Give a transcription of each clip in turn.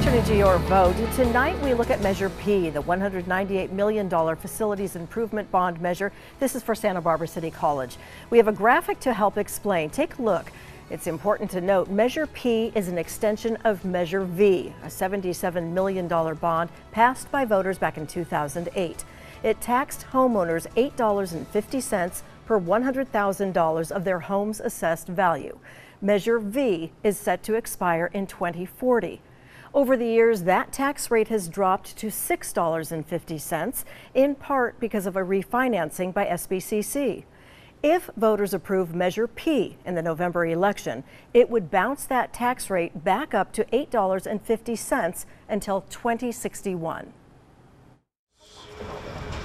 Listening to your vote, tonight we look at Measure P, the $198 million Facilities Improvement Bond measure. This is for Santa Barbara City College. We have a graphic to help explain. Take a look. It's important to note Measure P is an extension of Measure V, a $77 million bond passed by voters back in 2008. It taxed homeowners $8.50 per $100,000 of their home's assessed value. Measure V is set to expire in 2040. Over the years, that tax rate has dropped to $6.50, in part because of a refinancing by SBCC. If voters approve Measure P in the November election, it would bounce that tax rate back up to $8.50 until 2061.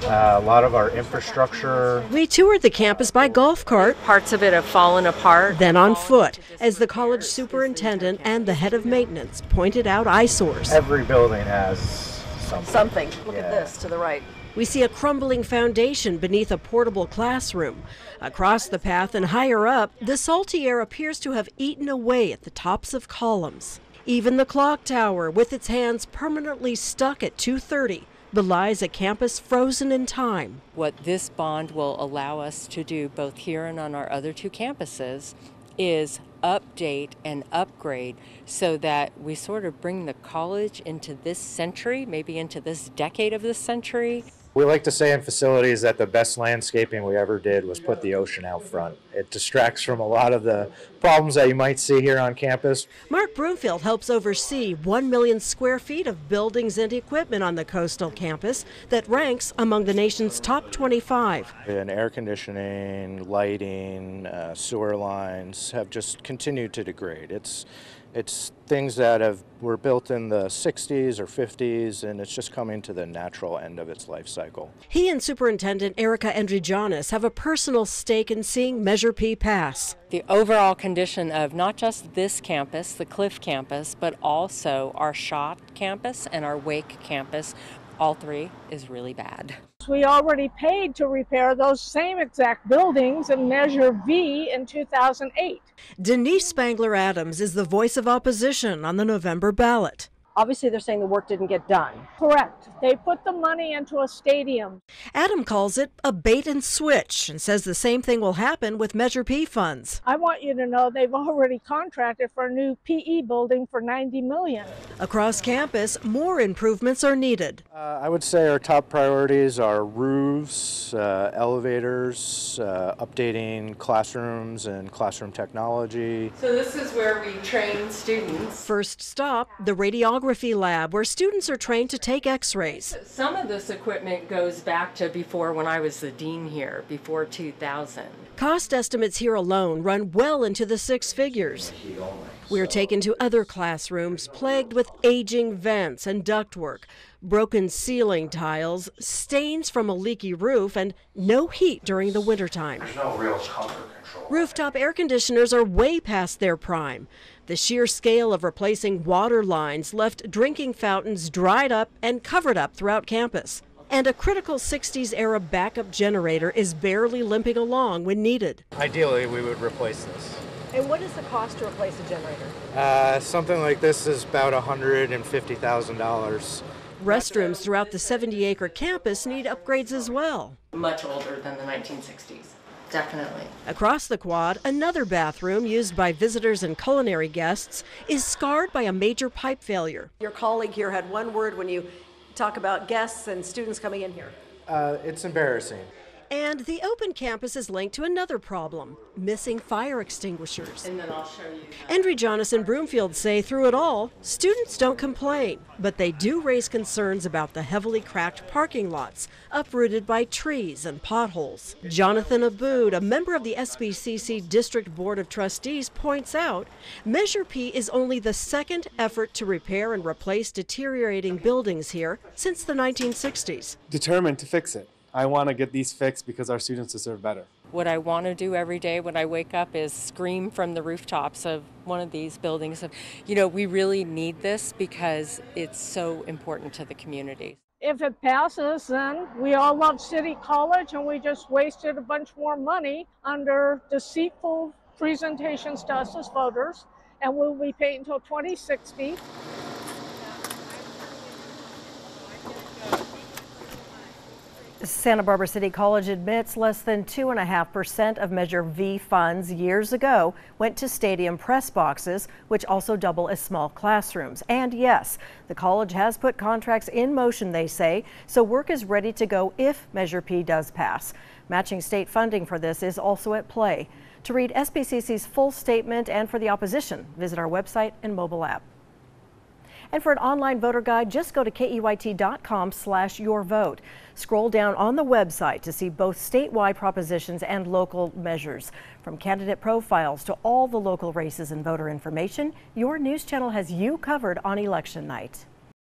A lot of our infrastructure. We toured the campus by golf cart. Parts of it have fallen apart. Then on foot, as the college superintendent and the head of maintenance pointed out eyesores. Every building has something. Look at this to the right. We see a crumbling foundation beneath a portable classroom. Across the path and higher up, the salty air appears to have eaten away at the tops of columns. Even the clock tower, with its hands permanently stuck at 2:30, belies a campus frozen in time. What this bond will allow us to do both here and on our other two campuses is update and upgrade so that we sort of bring the college into this century, maybe into this decade of this century. We like to say in facilities that the best landscaping we ever did was put the ocean out front. It distracts from a lot of the problems that you might see here on campus. Mark Broomfield helps oversee 1 million square feet of buildings and equipment on the coastal campus that ranks among the nation's top 25. And air conditioning, lighting, sewer lines have just continued to degrade. It's things that were built in the 60s or 50s, and it's just coming to the natural end of its life cycle. He and Superintendent Erica Andrijanis have a personal stake in seeing Measure P pass. The overall condition of not just this campus, the Cliff campus, but also our Schott campus and our Wake campus, all three, is really bad. We already paid to repair those same exact buildings in Measure V in 2008. Denise Spangler-Adams is the voice of opposition on the November ballot. Obviously, they're saying the work didn't get done. Correct. They put the money into a stadium. Adam calls it a bait and switch and says the same thing will happen with Measure P funds. I want you to know they've already contracted for a new PE building for $90 million. Across campus, more improvements are needed. I would say our top priorities are roofs, elevators, updating classrooms and classroom technology. So this is where we train students. First stop, the radiography lab, where students are trained to take x-rays. Some of this equipment goes back to before when I was the dean here, before 2000. Cost estimates here alone run well into the six figures. We are taken to other classrooms plagued with aging vents and ductwork, broken ceiling tiles, stains from a leaky roof, and no heat during the wintertime. There's no real comfort control. Rooftop air conditioners are way past their prime. The sheer scale of replacing water lines left drinking fountains dried up and covered up throughout campus. And a critical 60s-era backup generator is barely limping along when needed. Ideally, we would replace this. And what is the cost to replace a generator? Something like this is about $150,000. Restrooms throughout the 70-acre campus need upgrades as well. Much older than the 1960s. Definitely. Across the quad, another bathroom used by visitors and culinary guests is scarred by a major pipe failure. Your colleague here had one word when you talk about guests and students coming in here. It's embarrassing. And the open campus is linked to another problem, missing fire extinguishers. And then I'll show you. Andrijanis and Broomfield say through it all, students don't complain, but they do raise concerns about the heavily cracked parking lots, uprooted by trees and potholes. Jonathan Abood, a member of the SBCC District Board of Trustees, points out Measure P is only the second effort to repair and replace deteriorating buildings here since the 1960s. Determined to fix it. I want to get these fixed because our students deserve better. What I want to do every day when I wake up is scream from the rooftops of one of these buildings of, we really need this because it's so important to the community. If it passes, then we all love City College and we just wasted a bunch more money under deceitful presentations to us as voters, and we'll be paid until 2060. Santa Barbara City College admits less than 2.5% of Measure V funds years ago went to stadium press boxes, which also double as small classrooms. And yes, the college has put contracts in motion, they say, so work is ready to go if Measure P does pass. Matching state funding for this is also at play. To read SBCC's full statement and for the opposition, visit our website and mobile app. And for an online voter guide, just go to KEYT.com/yourvote. Scroll down on the website to see both statewide propositions and local measures. From candidate profiles to all the local races and voter information, your news channel has you covered on election night.